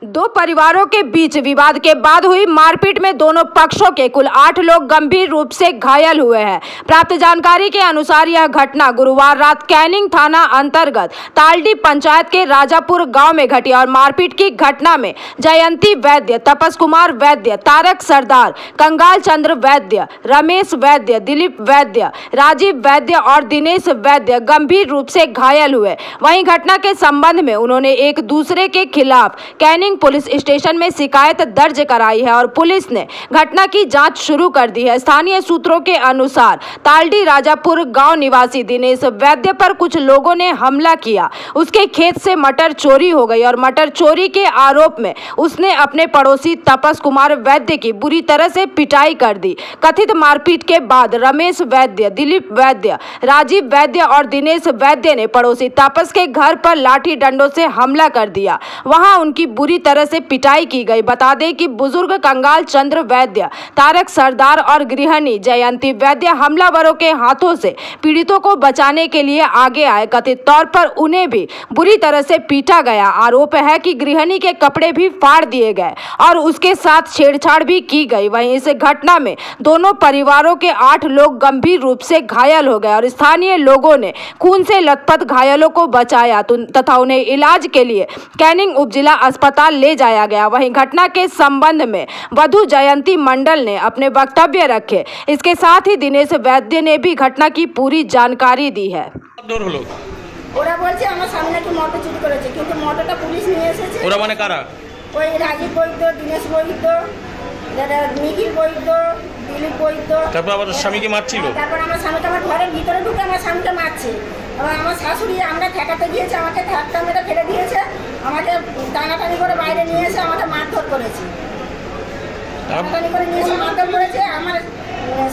दो परिवारों के बीच विवाद के बाद हुई मारपीट में दोनों पक्षों के कुल 8 लोग गंभीर रूप से घायल हुए हैं। प्राप्त जानकारी के अनुसार यह घटना गुरुवार रात कैनिंग थाना अंतर्गत तालडी पंचायत के राजापुर गांव में घटी और मारपीट की घटना में जयंती वैद्य, तपस कुमार वैद्य, तारक सरदार, कंगाल चंद्र वैद्य, रमेश वैद्य, दिलीप वैद्य, राजीव वैद्य और दिनेश वैद्य गंभीर रूप से घायल हुए। वहीं घटना के संबंध में उन्होंने एक दूसरे के खिलाफ कैनिंग पुलिस स्टेशन में शिकायत दर्ज कराई है और पुलिस ने घटना की जांच शुरू कर दी है। स्थानीय सूत्रों के अनुसार तालडी राजापुर गांव निवासी दिनेश वैद्य पर कुछ लोगों ने हमला किया। उसके खेत से मटर चोरी हो गई और मटर चोरी के आरोप में उसने अपने पड़ोसी तपस कुमार वैद्य की बुरी तरह से पिटाई कर दी। कथित मारपीट के बाद रमेश वैद्य, दिलीप वैद्य, राजीव वैद्य और दिनेश वैद्य ने पड़ोसी तपस के घर पर लाठी डंडों से हमला कर दिया। वहां उनकी बुरी तरह से पिटाई की गई। बता दें कि बुजुर्ग कंगाल चंद्र वैद्य, तारक सरदार और गृहिणी जयंती वैद्य हमलावरों के हाथों से पीड़ितों को बचाने के लिए आगे आए। कथित तौर पर उन्हें भी बुरी तरह से पीटा गया। आरोप है कि गृहिणी के कपड़े भी फाड़ दिए गए और उसके साथ छेड़छाड़ भी की गई। वहीं इस घटना में दोनों परिवारों के 8 लोग गंभीर रूप से घायल हो गए और स्थानीय लोगों ने खून से लथपथ घायलों को बचाया तथा उन्हें इलाज के लिए कैनिंग उपजिला अस्पताल ले जाया गया। वहीं घटना के संबंध में वधु जयंती मंडल ने अपने वक्तव्य रखे। इसके साथ ही दिनेश वैद्य ने भी घटना की पूरी जानकारी दी है। ওরা বলছে আমার সামনে কি মোটর চুরি করেছে, কিন্তু মোটরটা পুলিশ নিয়ে এসেছে। ওরা মানে কারা? ওই রাজীব বৈদ্য, দিনেশ বৈদ্য, নিখিল বৈদ্য, দিলীপ বৈদ্য। তারপর আবার স্বামীকে মারছিল। তারপর আমার স্বামীকে আমার ঘরের ভিতরে ঢুকে আমার স্বামীকে মারছে। এবং আমার শাশুড়ি আমরা ঠেকাতে গিয়েছে, আমাকে ধাক্কা মেরে ফেলে দিয়েছে, আমাকে টানাটানি করে বাইরে নিয়ে এসে আমাকে মারধর করেছে। টানাটানি করে নিয়ে এসে মারধর করেছে। আমার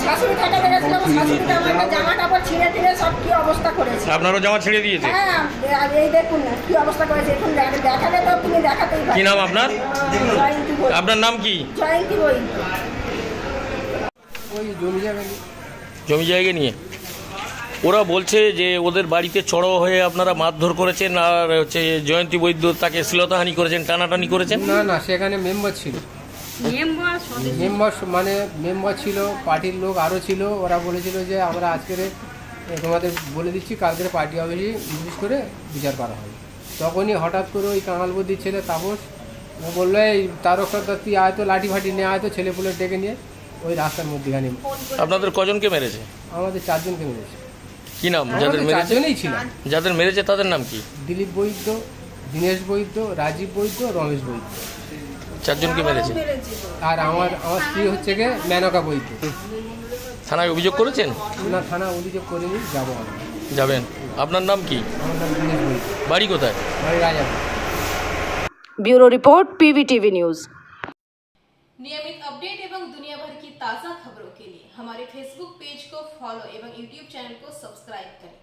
শাশুড়ি ঠেকাতে গেছিল, আমার শাশুড়িকে আমার জামা কাপড় ছিঁড়ে টিড়ে সব কি অবস্থা করেছে। আপনারও জামা ছিঁড়ে দিয়েছে? হ্যাঁ, এই দেখুন না কি অবস্থা করেছে। এখন দেখালে তো তুমি দেখাতেই পারো। কি নাম আপনার? আপনার নাম কি? জয়ন্তী বই। ওই জমি জায়গা নিয়ে ওরা বলছে যে ওদের বাড়িতে চড়ো হয়ে আপনারা মারধর করেছেন আর হচ্ছে জয়ন্তী বৈদ্য তাকে শ্লীলতাহানি করেছেন, টানাটানি করেছেন। না না, সেখানে মেম্বার ছিল, মেম্বার ছিল, পার্টির লোক আরও ছিল। ওরা বলেছিল যে আমরা আজকের তোমাদের বলে দিচ্ছি, কালকের পার্টি অফিসে জিজ্ঞেস করে বিচার করা হবে। তখনই হঠাৎ করে ওই কাঙালবদ্দির ছেলে তাপস বললো, এই তারক সর্দার তুই আয় তো, লাঠি ফাটি নিয়ে আয় তো, ছেলে পুলে ডেকে নিয়ে ওই রাস্তার মধ্যেখানে। আপনাদের কজনকে মেরেছে? আমাদের 4 জনকে মেরেছে। কি নাম যাদের মেরেছে? 4 জনই ছিল। যাদের মেরেছে তাদের নাম কি? দিলীপ বৈদ্য, দীনেশ বৈদ্য, রাজীব বৈদ্য, রমেশ বৈদ্য। 4 জনকে মেরেছে। আর আমার স্ত্রী হচ্ছে গিয়ে মেনকা বৈদ্য। থানায় অভিযোগ করেছেন? না, থানা অভিযোগ করিনি, যাবো আমি। যাবেন। আপনার নাম কি? আমার নাম দীনেশ বৈদ্য। বাড়ি কোথায়? বাড়ি Rajapur. Bureau report, PVTV news. नियमित अपडेट एवं दुनिया भर की ताज़ा खबरों के लिए हमारे फेसबुक पेज को फॉलो एवं यूट्यूब चैनल को सब्सक्राइब करें।